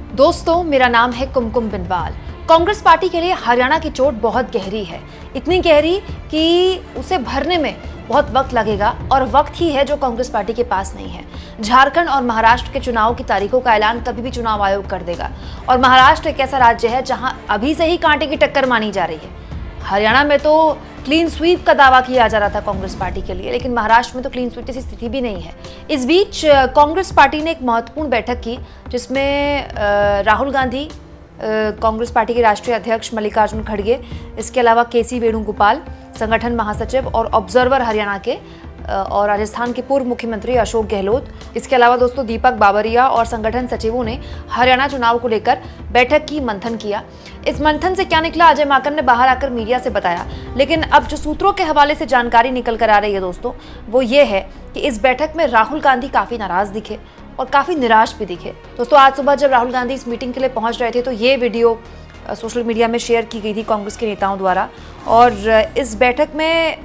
दोस्तों, मेरा नाम है कुमकुम बिनवाल। कांग्रेस पार्टी के लिए हरियाणा की चोट बहुत गहरी है, इतनी गहरी कि उसे भरने में बहुत वक्त लगेगा और वक्त ही है जो कांग्रेस पार्टी के पास नहीं है। झारखंड और महाराष्ट्र के चुनाव की तारीखों का ऐलान कभी भी चुनाव आयोग कर देगा और महाराष्ट्र एक ऐसा राज्य है जहां अभी से ही कांटे की टक्कर मानी जा रही है। हरियाणा में तो क्लीन स्वीप का दावा किया जा रहा था कांग्रेस पार्टी के लिए, लेकिन महाराष्ट्र में तो क्लीन स्वीप जैसी स्थिति भी नहीं है। इस बीच कांग्रेस पार्टी ने एक महत्वपूर्ण बैठक की जिसमें राहुल गांधी, कांग्रेस पार्टी के राष्ट्रीय अध्यक्ष मल्लिकार्जुन खड़गे, इसके अलावा केसी वेणुगोपाल, संगठन महासचिव और ऑब्जर्वर हरियाणा के और राजस्थान के पूर्व मुख्यमंत्री अशोक गहलोत, इसके अलावा दोस्तों दीपक बाबरिया और संगठन सचिवों ने हरियाणा चुनाव को लेकर बैठक की, मंथन किया। इस मंथन से क्या निकला, अजय माकन ने बाहर आकर मीडिया से बताया, लेकिन अब जो सूत्रों के हवाले से जानकारी निकल कर आ रही है दोस्तों, वो ये है कि इस बैठक में राहुल गांधी काफी नाराज दिखे और काफी निराश भी दिखे। दोस्तों, आज सुबह जब राहुल गांधी इस मीटिंग के लिए पहुंच रहे थे तो ये वीडियो सोशल मीडिया में शेयर की गई थी कांग्रेस के नेताओं द्वारा, और इस बैठक में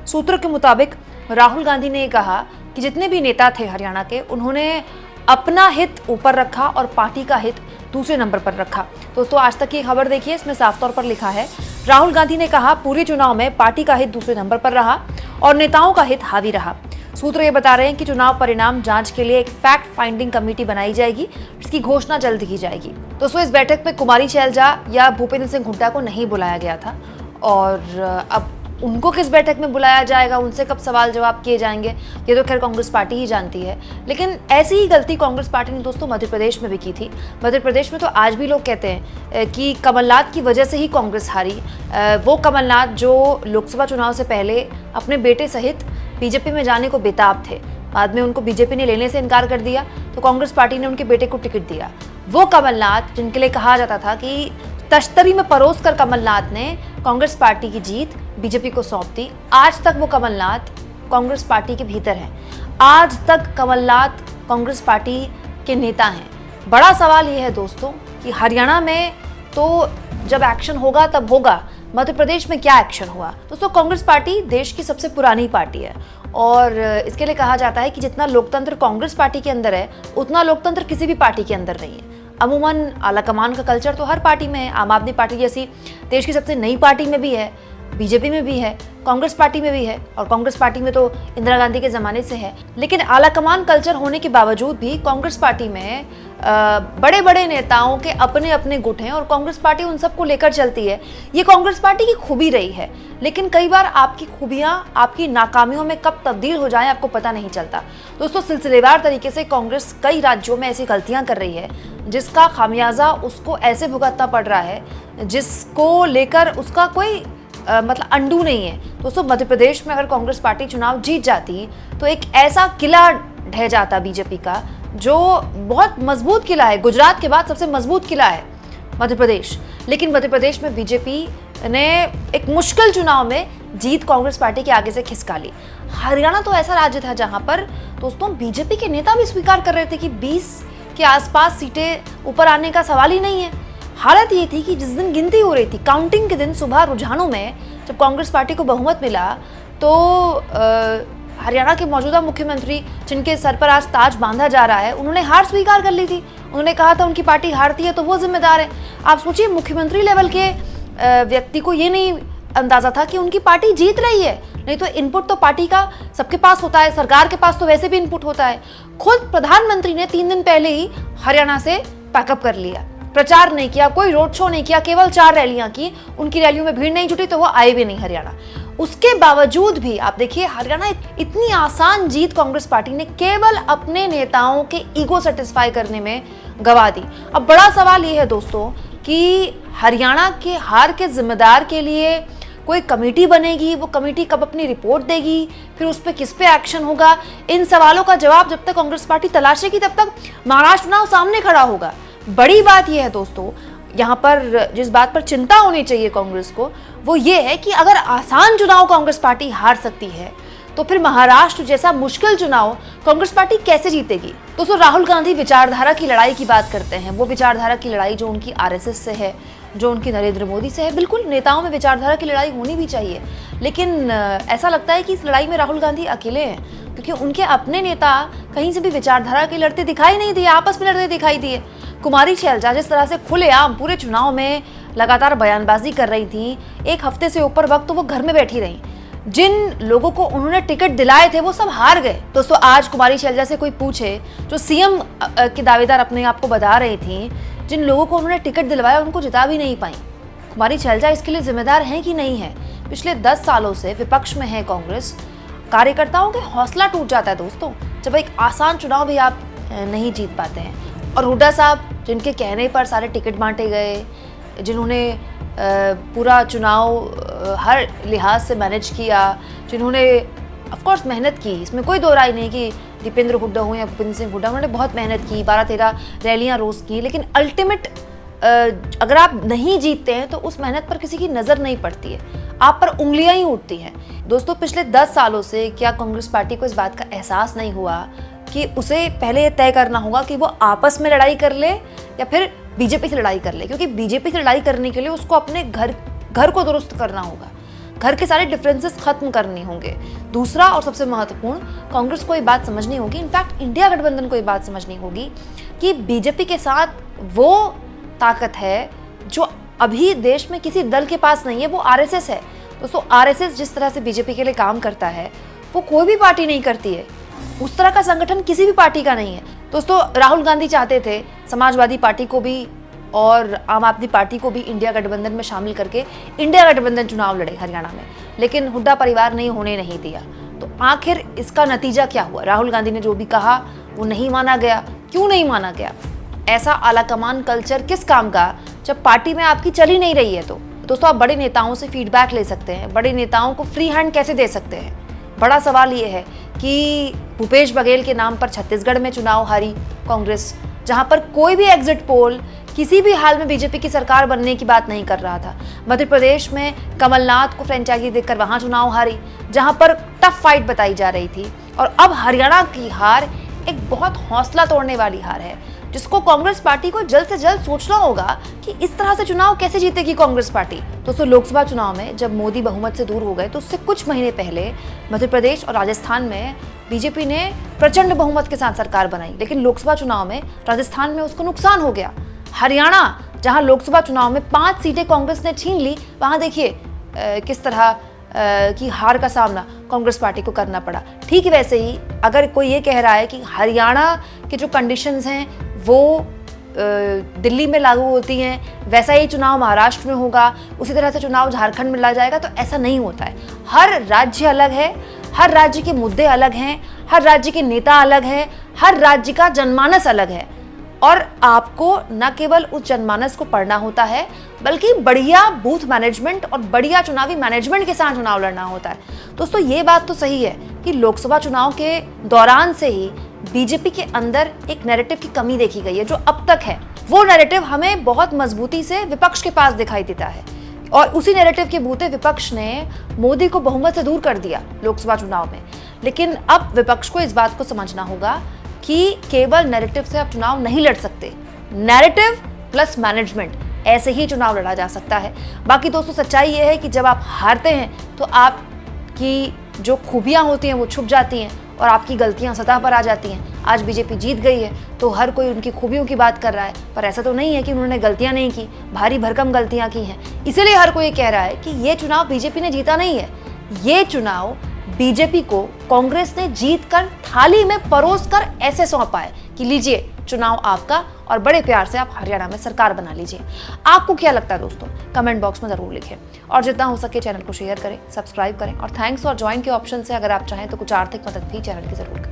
सूत्रों के मुताबिक राहुल गांधी ने कहा कि जितने भी नेता थे हरियाणा के, उन्होंने अपना हित ऊपर रखा और पार्टी का हित दूसरे नंबर पर रखा। दोस्तों, आज तक की खबर देखिए, इसमें साफ तौर पर लिखा है, राहुल गांधी ने कहा पूरे चुनाव में पार्टी का हित दूसरे नंबर पर रहा और नेताओं का हित हावी रहा। सूत्र ये बता रहे हैं कि चुनाव परिणाम जांच के लिए एक फैक्ट फाइंडिंग कमेटी बनाई जाएगी, जिसकी घोषणा जल्द की जाएगी। दोस्तों, इस बैठक में कुमारी शैलजा या भूपेंद्र सिंह हुड्डा को नहीं बुलाया गया था और अब उनको किस बैठक में बुलाया जाएगा, उनसे कब सवाल जवाब किए जाएंगे, ये तो खैर कांग्रेस पार्टी ही जानती है। लेकिन ऐसी ही गलती कांग्रेस पार्टी ने दोस्तों मध्य प्रदेश में भी की थी। मध्य प्रदेश में तो आज भी लोग कहते हैं कि कमलनाथ की वजह से ही कांग्रेस हारी। वो कमलनाथ जो लोकसभा चुनाव से पहले अपने बेटे सहित बीजेपी में जाने को बेताब थे, बाद में उनको बीजेपी ने लेने से इनकार कर दिया तो कांग्रेस पार्टी ने उनके बेटे को टिकट दिया। वो कमलनाथ जिनके लिए कहा जाता था कि तश्तरी में परोस कर कमलनाथ ने कांग्रेस पार्टी की जीत बीजेपी को सौंप दी, आज तक वो कमलनाथ कांग्रेस पार्टी के भीतर हैं। आज तक कमलनाथ कांग्रेस पार्टी के नेता हैं। बड़ा सवाल ये है दोस्तों कि हरियाणा में तो जब एक्शन होगा तब होगा, मध्य प्रदेश में क्या एक्शन हुआ। दोस्तों, कांग्रेस पार्टी देश की सबसे पुरानी पार्टी है और इसके लिए कहा जाता है कि जितना लोकतंत्र कांग्रेस पार्टी के अंदर है, उतना लोकतंत्र किसी भी पार्टी के अंदर नहीं है। अमूमन आलाकमान का कल्चर तो हर पार्टी में है। आम आदमी पार्टी जैसी देश की सबसे नई पार्टी में भी है, बीजेपी में भी है, कांग्रेस पार्टी में भी है और कांग्रेस पार्टी में तो इंदिरा गांधी के ज़माने से है। लेकिन आलाकमान कल्चर होने के बावजूद भी कांग्रेस पार्टी में बड़े बड़े नेताओं के अपने अपने गुट हैं और कांग्रेस पार्टी उन सबको लेकर चलती है। ये कांग्रेस पार्टी की खूबी रही है, लेकिन कई बार आपकी खूबियां आपकी नाकामियों में कब तब्दील हो जाएं आपको पता नहीं चलता। दोस्तों, सिलसिलेवार तरीके से कांग्रेस कई राज्यों में ऐसी गलतियां कर रही है जिसका खामियाजा उसको ऐसे भुगतना पड़ रहा है जिसको लेकर उसका कोई मतलब अंडू नहीं है। दोस्तों, मध्य प्रदेश में अगर कांग्रेस पार्टी चुनाव जीत जाती तो एक ऐसा किला ढह जाता बीजेपी का, जो बहुत मजबूत किला है। गुजरात के बाद सबसे मजबूत किला है मध्य प्रदेश, लेकिन मध्य प्रदेश में बीजेपी ने एक मुश्किल चुनाव में जीत कांग्रेस पार्टी के आगे से खिसका ली। हरियाणा तो ऐसा राज्य था जहां पर दोस्तों बीजेपी के नेता भी स्वीकार कर रहे थे कि 20 के आसपास सीटें ऊपर आने का सवाल ही नहीं है। हालत ये थी कि जिस दिन गिनती हो रही थी, काउंटिंग के दिन सुबह रुझानों में जब कांग्रेस पार्टी को बहुमत मिला तो हरियाणा के मौजूदा मुख्यमंत्री जिनके सर पर आज ताज बांधा जा रहा है, उन्होंने हार स्वीकार कर ली थी। उन्होंने कहा था उनकी पार्टी हारती है तो वो जिम्मेदार है। आप सोचिए, मुख्यमंत्री लेवल के व्यक्ति को ये नहीं अंदाजा था कि उनकी पार्टी जीत रही है। नहीं तो इनपुट तो पार्टी का सबके पास होता है, सरकार के पास तो वैसे भी इनपुट होता है। खुद प्रधानमंत्री ने 3 दिन पहले ही हरियाणा से पैकअप कर लिया, प्रचार नहीं किया, कोई रोड शो नहीं किया, केवल 4 रैलियां की। उनकी रैलियों में भीड़ नहीं जुटी तो वो आए भी नहीं हरियाणा। उसके बावजूद भी आप देखिए, हरियाणा इतनी आसान जीत कांग्रेस पार्टी ने केवल अपने नेताओं के ईगो सेटिस्फाई करने में गवा दी। अब बड़ा सवाल ये है दोस्तों कि हरियाणा के हार के जिम्मेदार के लिए कोई कमेटी बनेगी, वो कमेटी कब अपनी रिपोर्ट देगी, फिर उस पर किस पे एक्शन होगा, इन सवालों का जवाब जब तक कांग्रेस पार्टी तलाशेगी तब तक महाराष्ट्र चुनाव सामने खड़ा होगा। बड़ी बात यह है दोस्तों, यहाँ पर जिस बात पर चिंता होनी चाहिए कांग्रेस को, वो ये है कि अगर आसान चुनाव कांग्रेस पार्टी हार सकती है तो फिर महाराष्ट्र जैसा मुश्किल चुनाव कांग्रेस पार्टी कैसे जीतेगी। दोस्तों, राहुल गांधी विचारधारा की लड़ाई की बात करते हैं, वो विचारधारा की लड़ाई जो उनकी आरएसएस से है, जो उनकी नरेंद्र मोदी से है। बिल्कुल, नेताओं में विचारधारा की लड़ाई होनी भी चाहिए, लेकिन ऐसा लगता है कि इस लड़ाई में राहुल गांधी अकेले हैं, क्योंकि उनके अपने नेता कहीं से भी विचारधारा की लड़ते दिखाई नहीं दिए, आपस में लड़ते दिखाई दिए। कुमारी शैलजा जिस तरह से खुलेआम पूरे चुनाव में लगातार बयानबाजी कर रही थी, एक हफ्ते से ऊपर वक्त तो वो घर में बैठी रही। जिन लोगों को उन्होंने टिकट दिलाए थे वो सब हार गए। दोस्तों, आज कुमारी शैलजा से कोई पूछे, जो सीएम के दावेदार अपने आप को बता रही थी, जिन लोगों को उन्होंने टिकट दिलवाया उनको जिता भी नहीं पाई। कुमारी शैलजा इसके लिए जिम्मेदार हैं कि नहीं है? पिछले 10 सालों से विपक्ष में है कांग्रेस। कार्यकर्ताओं के हौसला टूट जाता है दोस्तों, जब एक आसान चुनाव भी आप नहीं जीत पाते हैं। और हुड्डा साहब, जिनके कहने पर सारे टिकट बांटे गए, जिन्होंने पूरा चुनाव हर लिहाज से मैनेज किया, जिन्होंने ऑफ कोर्स मेहनत की, इसमें कोई दो राय नहीं कि दीपेंद्र हुड्डा हो या भूपेंद्र सिंह हुड्डा, उन्होंने बहुत मेहनत की, 12-13 रैलियां रोज़ की, लेकिन अल्टीमेट अगर आप नहीं जीतते हैं तो उस मेहनत पर किसी की नज़र नहीं पड़ती है, आप पर उंगलियां ही उठती हैं। दोस्तों, पिछले 10 सालों से क्या कांग्रेस पार्टी को इस बात का एहसास नहीं हुआ कि उसे पहले ये तय करना होगा कि वो आपस में लड़ाई कर ले या फिर बीजेपी से लड़ाई कर ले? क्योंकि बीजेपी से लड़ाई करने के लिए उसको अपने घर को दुरुस्त करना होगा, घर के सारे डिफरेंसेस खत्म करने होंगे। दूसरा और सबसे महत्वपूर्ण, कांग्रेस को ये बात समझनी होगी, इनफैक्ट इंडिया गठबंधन को ये बात समझनी होगी कि बीजेपी के साथ वो ताकत है जो अभी देश में किसी दल के पास नहीं है, वो आरएसएस है। दोस्तों, आरएसएस जिस तरह से बीजेपी के लिए काम करता है वो कोई भी पार्टी नहीं करती है, उस तरह का संगठन किसी भी पार्टी का नहीं है। दोस्तों, राहुल गांधी चाहते थे समाजवादी पार्टी को भी और आम आदमी पार्टी को भी इंडिया गठबंधन में शामिल करके इंडिया गठबंधन चुनाव लड़े हरियाणा में, लेकिन हुड्डा परिवार ने होने नहीं दिया। तो आखिर इसका नतीजा क्या हुआ? राहुल गांधी ने जो भी कहा वो नहीं माना गया। क्यों नहीं माना गया? ऐसा आलाकमान कल्चर किस काम का जब पार्टी में आपकी चल ही नहीं रही है? तो दोस्तों, आप बड़े नेताओं से फीडबैक ले सकते हैं, बड़े नेताओं को फ्री हैंड कैसे दे सकते हैं? बड़ा सवाल ये है कि भूपेश बघेल के नाम पर छत्तीसगढ़ में चुनाव हारी कांग्रेस, जहां पर कोई भी एग्जिट पोल किसी भी हाल में बीजेपी की सरकार बनने की बात नहीं कर रहा था। मध्य प्रदेश में कमलनाथ को फ्रेंचाइजी देकर वहां चुनाव हारी, जहां पर टफ फाइट बताई जा रही थी। और अब हरियाणा की हार एक बहुत हौसला तोड़ने वाली हार है, जिसको कांग्रेस पार्टी को जल्द से जल्द सोचना होगा कि इस तरह से चुनाव कैसे जीतेगी कांग्रेस पार्टी। दोस्तों, लोकसभा चुनाव में जब मोदी बहुमत से दूर हो गए तो उससे कुछ महीने पहले मध्य प्रदेश और राजस्थान में बीजेपी ने प्रचंड बहुमत के साथ सरकार बनाई, लेकिन लोकसभा चुनाव में राजस्थान में उसको नुकसान हो गया। हरियाणा, जहां लोकसभा चुनाव में 5 सीटें कांग्रेस ने छीन ली, वहां देखिए किस तरह की हार का सामना कांग्रेस पार्टी को करना पड़ा। ठीक वैसे ही अगर कोई ये कह रहा है कि हरियाणा के जो कंडीशंस हैं वो दिल्ली में लागू होती हैं, वैसा ही चुनाव महाराष्ट्र में होगा, उसी तरह से चुनाव झारखंड में लड़ा जाएगा, तो ऐसा नहीं होता है। हर राज्य अलग है, हर राज्य के मुद्दे अलग हैं, हर राज्य के नेता अलग हैं, हर राज्य का जनमानस अलग है, और आपको न केवल उस जनमानस को पढ़ना होता है बल्कि बढ़िया बूथ मैनेजमेंट और बढ़िया चुनावी मैनेजमेंट के साथ चुनाव लड़ना होता है। दोस्तों, ये बात तो सही है कि लोकसभा चुनाव के दौरान से ही बीजेपी के अंदर एक नैरेटिव की कमी देखी गई है। जो अब तक है वो नैरेटिव हमें बहुत मजबूती से विपक्ष के पास दिखाई देता है, और उसी नैरेटिव के बूते विपक्ष ने मोदी को बहुमत से दूर कर दिया लोकसभा चुनाव में। लेकिन अब विपक्ष को इस बात को समझना होगा कि केवल नैरेटिव से आप चुनाव नहीं लड़ सकते, नैरेटिव प्लस मैनेजमेंट, ऐसे ही चुनाव लड़ा जा सकता है। बाकी दोस्तों, सच्चाई ये है कि जब आप हारते हैं तो आपकी जो खूबियां होती हैं वो छुप जाती हैं और आपकी गलतियां सतह पर आ जाती हैं। आज बीजेपी जीत गई है तो हर कोई उनकी खूबियों की बात कर रहा है, पर ऐसा तो नहीं है कि उन्होंने गलतियां नहीं की, भारी भरकम गलतियां की हैं। इसीलिए हर कोई कह रहा है कि ये चुनाव बीजेपी ने जीता नहीं है, ये चुनाव बीजेपी को कांग्रेस ने जीतकर थाली में परोसकर ऐसे सौंपा है कि लीजिए चुनाव आपका, और बड़े प्यार से आप हरियाणा में सरकार बना लीजिए। आपको क्या लगता है दोस्तों? कमेंट बॉक्स में जरूर लिखें, और जितना हो सके चैनल को शेयर करें, सब्सक्राइब करें, और थैंक्स और ज्वाइन के ऑप्शन से अगर आप चाहें तो कुछ आर्थिक मदद भी चैनल की जरूर करें।